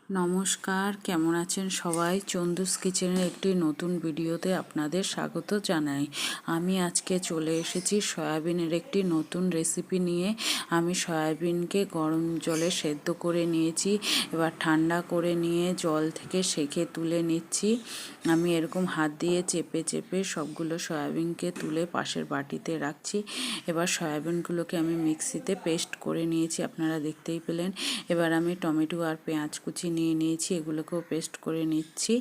নমস্কার, কেমন আছেন সবাই? চন্দুস কিচেনের একটি নতুন ভিডিওতে আপনাদের স্বাগত জানাই। আমি আজকে চলে এসেছি সয়াবিনের একটি নতুন রেসিপি নিয়ে। আমি সয়াবিনকে গরম জলে সেদ্ধ করে নিয়েছি, এবার ঠান্ডা করে নিয়ে জল থেকে সেঁকে তুলে নিচ্ছি। আমি এরকম হাত দিয়ে চেপে চেপে সবগুলো সয়াবিনকে তুলে পাশের বাটিতে রাখছি। এবার সয়াবিনগুলোকে আমি মিক্সিতে পেস্ট করে নিয়েছি, আপনারা দেখতেই পেলেন। এবার আমি টমেটো আর পেঁয়াজ কুচি নিয়ে নিয়েছি, এগুলোকেও পেস্ট করে নিচ্ছি।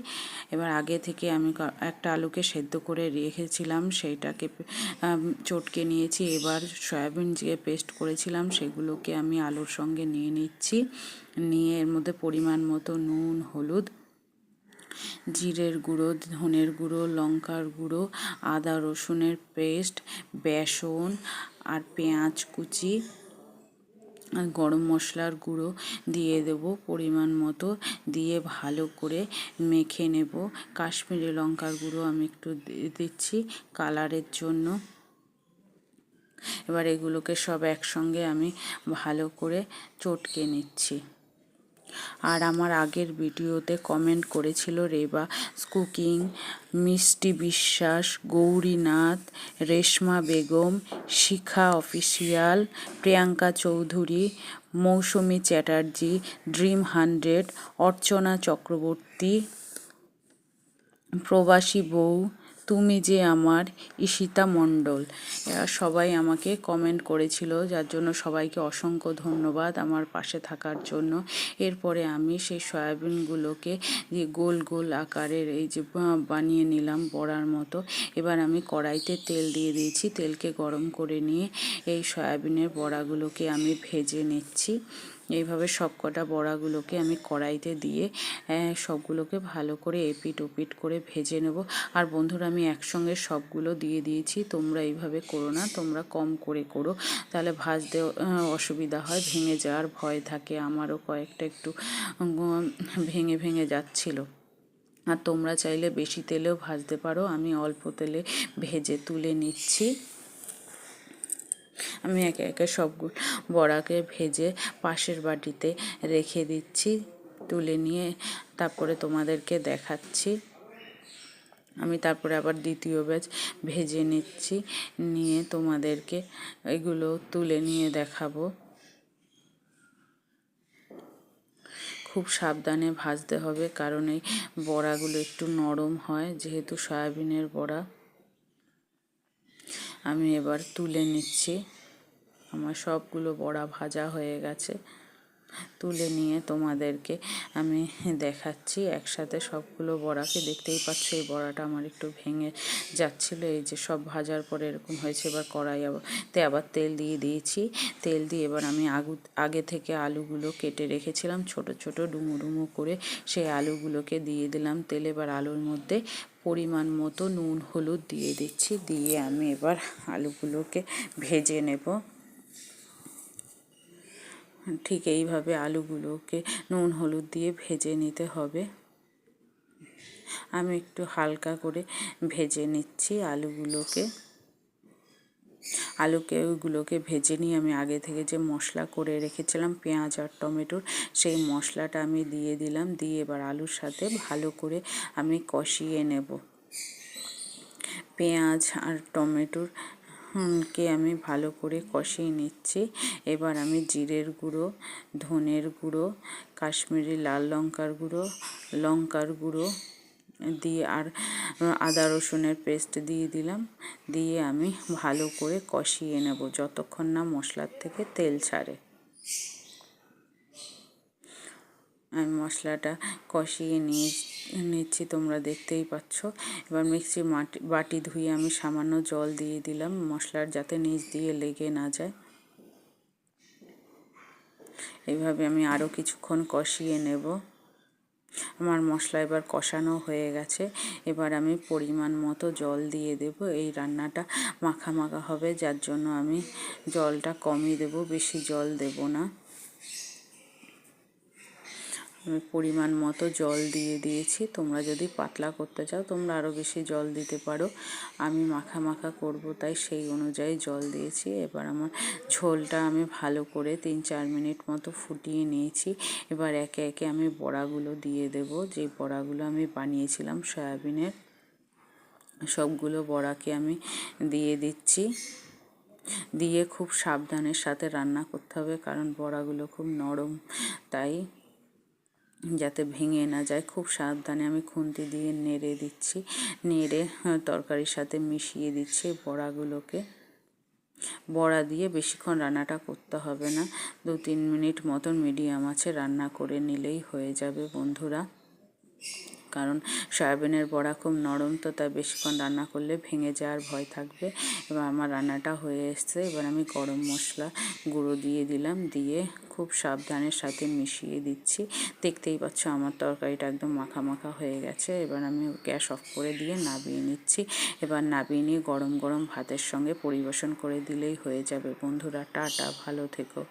এবার আগে থেকে আমি একটা আলুকে সেদ্ধ করে রেখেছিলাম, সেইটাকে চটকে নিয়েছি। এবার সয়াবিন যে পেস্ট করেছিলাম সেগুলোকে আমি আলুর সঙ্গে নিয়ে নিচ্ছি। নিয়ে এর মধ্যে পরিমাণ মতো নুন, হলুদ, জিরের গুঁড়ো, ধনের গুঁড়ো, লঙ্কার গুঁড়ো, আদা রসুনের পেস্ট, বেসন আর পেঁয়াজ কুচি আর গরম মশলার গুঁড়ো দিয়ে দেবো পরিমাণ মতো, দিয়ে ভালো করে মেখে নেব। কাশ্মীরি লঙ্কার গুঁড়ো আমি একটু দিচ্ছি কালারের জন্য। এবার এগুলোকে সব একসঙ্গে আমি ভালো করে চটকে নিচ্ছি। আর আমার আগের ভিডিওতে কমেন্ট করেছিল রেবা কুকিং, মিষ্টি বিশ্বাস, গৌরীনাথ, রেশমা বেগম, শিখা অফিসিয়াল, প্রিয়াঙ্কা চৌধুরী, মৌসুমি চ্যাটার্জি, ড্রিম100, অর্চনা চক্রবর্তী, প্রবাসী বউ, তুমি যে আমার, ঈশিতা মণ্ডল, এরা সবাই আমাকে কমেন্ট করেছিল, যার জন্য সবাইকে অসংখ্য ধন্যবাদ আমার পাশে থাকার জন্য। এরপরে আমি সেই সয়াবিনগুলোকে দিয়ে গোল গোল আকারের এই যে বানিয়ে নিলাম বড়ার মতো। এবার আমি কড়াইতে তেল দিয়ে দিয়েছি, তেলকে গরম করে নিয়ে এই সয়াবিনের বড়াগুলোকে আমি ভেজে নিচ্ছি। এইভাবে সবকটা বড়াগুলোকে আমি কড়াইতে দিয়ে সবগুলোকে ভালো করে এপিট ওপিট করে ভেজে নেব। আর বন্ধুরা, আমি একসঙ্গে সবগুলো দিয়ে দিয়েছি, তোমরা এইভাবে করো না, তোমরা কম করে করো, তাহলে ভাজতে অসুবিধা হয়, ভেঙে যাওয়ার ভয় থাকে। আমারও কয়েকটা একটু ভেঙে ভেঙে যাচ্ছিল। আর তোমরা চাইলে বেশি তেলেও ভাজতে পারো, আমি অল্প তেলে ভেজে তুলে নিচ্ছি। আমি একে একে সবগুলো বড়াকে ভেজে পাশের বাটিতে রেখে দিচ্ছি, তুলে নিয়ে তারপরে তোমাদেরকে দেখাচ্ছি। আমি তারপরে আবার দ্বিতীয় ব্যাচ ভেজে নিচ্ছি, নিয়ে তোমাদেরকে এগুলো তুলে নিয়ে দেখাবো। খুব সাবধানে ভাজতে হবে, কারণ এই বড়াগুলো একটু নরম হয় যেহেতু সয়াবিনের বড়া। আমি এবার তুলে নিচ্ছি, আমার সবগুলো বড়া ভাজা হয়ে গেছে। তুলে নিয়ে তোমাদেরকে আমি দেখাচ্ছি একসাথে সবগুলো বড়াকে। দেখতেই পাচ্ছ এই বড়াটা আমার একটু ভেঙে যাচ্ছিলো, এই যে সব ভাজার পরে এরকম হয়েছে। এবার কড়াইতে আবার তেল দিয়ে দিয়েছি, তেল দিয়ে এবার আমি আগে থেকে আলুগুলো কেটে রেখেছিলাম ছোট ছোট ডুমো ডুমো করে, সেই আলুগুলোকে দিয়ে দিলাম তেলে। এবার আলুর মধ্যে পরিমাণ মতো নুন হলুদ দিয়ে দিচ্ছি, দিয়ে আমি এবার আলুগুলোকে ভেজে নেব। ঠিক এইভাবে আলুগুলোকে নুন হলুদ দিয়ে ভেজে নিতে হবে। আমি একটু হালকা করে ভেজে নিচ্ছি ওইগুলোকে ভেজে নিয়ে আমি আগে থেকে যে মশলা করে রেখেছিলাম পেঁয়াজ আর টমেটোর, সেই মশলাটা আমি দিয়ে দিলাম, দিয়ে এবার আলুর সাথে ভালো করে আমি কষিয়ে নেব। পেঁয়াজ আর টমেটোর কে আমি ভালো করে কষিয়ে নিচ্ছি। এবার আমি জিরের গুঁড়ো, ধনের গুঁড়ো, কাশ্মীরি লাল লঙ্কার গুঁড়ো, লঙ্কার গুঁড়ো দিয়ে আর আদা রসুনের পেস্ট দিয়ে দিলাম, দিয়ে আমি ভালো করে কষিয়ে নেব যতক্ষণ না মশলার থেকে তেল ছাড়ে। আমি মশলাটা কষিয়ে নিচ্ছি, তোমরা দেখতেই পাচ্ছ। এবার মিক্সি বাটি ধুয়ে আমি সামান্য জল দিয়ে দিলাম, মশলার যাতে নিচ দিয়ে লেগে না যায়। এইভাবে আমি আরও কিছুক্ষণ কষিয়ে নেব। আমার মশলা এবার কষানো হয়ে গেছে, এবার আমি পরিমাণ মতো জল দিয়ে দেব। এই রান্নাটা মাখা মাখা হবে, যার জন্য আমি জলটা কমই দেব, বেশি জল দেব না। আমি পরিমাণ মতো জল দিয়ে দিয়েছি। তোমরা যদি পাতলা করতে চাও তোমরা আরও বেশি জল দিতে পারো। আমি মাখা মাখা করব তাই সেই অনুযায়ী জল দিয়েছি। এবার আমার ঝোলটা আমি ভালো করে 3-4 মিনিট মতো ফুটিয়ে নিয়েছি। এবার একে একে আমি বড়াগুলো দিয়ে দেব, যে বড়াগুলো আমি বানিয়েছিলাম সয়াবিনের। সবগুলো বড়াকে আমি দিয়ে দিচ্ছি। দিয়ে খুব সাবধানের সাথে রান্না করতে হবে, কারণ বড়াগুলো খুব নরম, তাই যাতে ভেঙে না যায় খুব সাবধানে আমি খুন্তি দিয়ে নেড়ে দিচ্ছি। নেড়ে তরকারির সাথে মিশিয়ে দিচ্ছি বড়াগুলোকে। বড়া দিয়ে বেশিক্ষণ রান্নাটা করতে হবে না, 2-3 মিনিট মতন মিডিয়াম আঁচে রান্না করে নিলেই হয়ে যাবে বন্ধুরা। কারণ সয়াবিনের বড়া খুব নরম, তো তাই বেশিক্ষণ রান্না করলে ভেঙে যাওয়ার ভয় থাকবে। এবার আমার রান্নাটা হয়ে এসছে। এবার আমি গরম মশলা গুঁড়ো দিয়ে দিলাম, দিয়ে খুব সাবধানের সাথে মিশিয়ে দিচ্ছি। দেখতেই পাচ্ছ আমার তরকারিটা একদম মাখা মাখা হয়ে গেছে। এবার আমি গ্যাস অফ করে দিয়ে নামিয়ে নিচ্ছি। এবার নামিয়ে নিয়ে গরম গরম ভাতের সঙ্গে পরিবেশন করে দিলেই হয়ে যাবে বন্ধুরা। টাটা, ভালো থেকো।